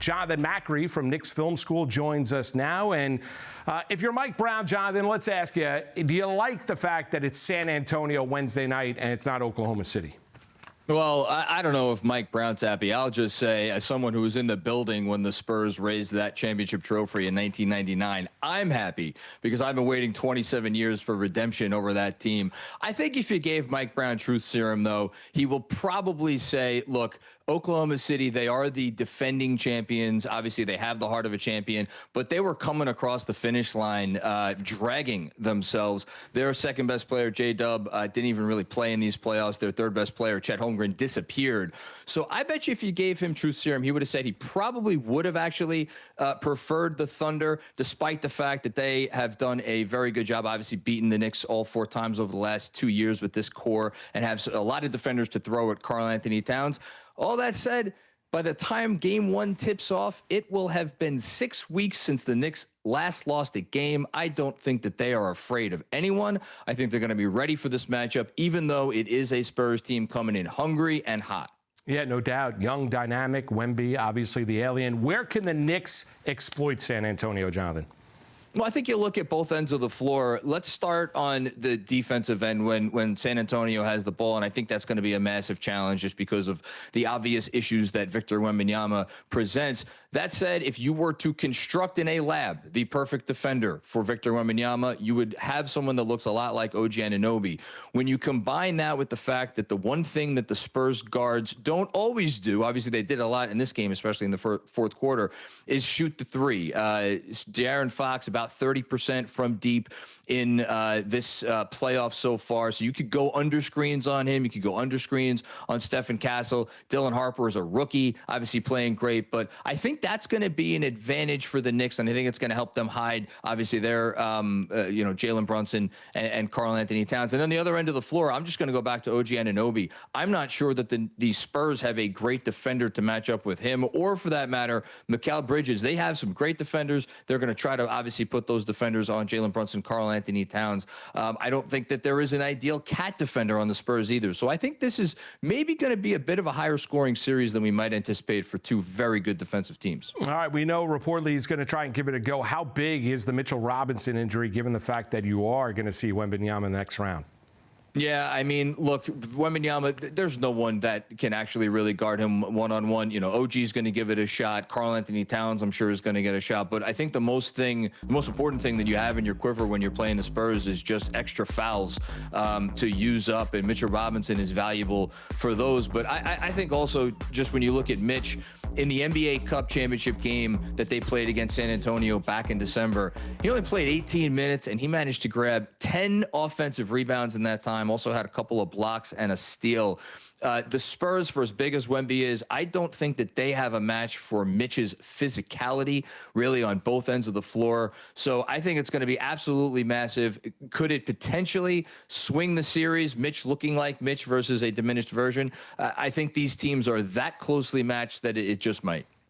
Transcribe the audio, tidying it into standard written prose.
Jonathan Macri from Knicks Film School joins us now. And if you're Mike Brown, Jonathan, let's ask you, do you like the fact that it's San Antonio Wednesday night and it's not Oklahoma City? Well, I don't know if Mike Brown's happy. I'll just say, as someone who was in the building when the Spurs raised that championship trophy in 1999, I'm happy because I've been waiting 27 years for redemption over that team. I think if you gave Mike Brown truth serum, though, he will probably say, look, Oklahoma City, they are the defending champions. Obviously, they have the heart of a champion, but they were coming across the finish line, dragging themselves. Their second best player, J-Dub, didn't even really play in these playoffs. Their third best player, Chet Holmgren, disappeared. So I bet you if you gave him truth serum, he would have said he probably would have actually preferred the Thunder, despite the fact that they have done a very good job, obviously beating the Knicks all 4 times over the last 2 years with this core and have a lot of defenders to throw at Karl-Anthony Towns. All that said, by the time Game 1 tips off, it will have been 6 weeks since the Knicks last lost a game. I don't think that they are afraid of anyone. I think they're going to be ready for this matchup, even though it is a Spurs team coming in hungry and hot. Yeah, no doubt. Young, dynamic, Wemby, obviously the alien. Where can the Knicks exploit San Antonio, Jonathan? Well, I think you look at both ends of the floor. Let's start on the defensive end when San Antonio has the ball, and I think that's going to be a massive challenge just because of the obvious issues that Victor Wembanyama presents. That said, if you were to construct in a lab the perfect defender for Victor Wembanyama, you would have someone that looks a lot like OG Anunoby. When you combine that with the fact that the one thing that the Spurs guards don't always do, obviously they did a lot in this game, especially in the fourth quarter, is shoot the three. De'Aaron Fox, about 30% from deep in this playoff so far. So you could go under screens on him. You could go under screens on Stephen Castle. Dylan Harper is a rookie, obviously playing great. But I think that's going to be an advantage for the Knicks, and I think it's going to help them hide, obviously, their, Jalen Brunson and Karl-Anthony Towns. And on the other end of the floor, I'm just going to go back to OG Anunoby. I'm not sure that the Spurs have a great defender to match up with him, or for that matter, Mikal Bridges. They have some great defenders. They're going to try to obviously put those defenders on Jalen Brunson, Karl-Anthony Towns. I don't think that there is an ideal cat defender on the Spurs either. So I think this is maybe going to be a bit of a higher scoring series than we might anticipate for 2 very good defensive teams. All right, we know reportedly he's going to try and give it a go. How big is the Mitchell Robinson injury, given the fact that you are going to see Wembanyama in the next round? Yeah, I mean, look, Wembanyama, there's no one that can actually really guard him one-on-one. OG's going to give it a shot. Karl-Anthony Towns, I'm sure, is going to get a shot. But I think the most important thing that you have in your quiver when you're playing the Spurs is just extra fouls to use up. And Mitchell Robinson is valuable for those. But I think also just when you look at Mitch, in the NBA Cup championship game that they played against San Antonio back in December, he only played 18 minutes, and he managed to grab 10 offensive rebounds in that time, also had a couple of blocks and a steal. The Spurs, for as big as Wemby is, I don't think that they have a match for Mitch's physicality, really, on both ends of the floor. So I think it's going to be absolutely massive. Could it potentially swing the series, Mitch looking like Mitch versus a diminished version? I think these teams are that closely matched that it just might.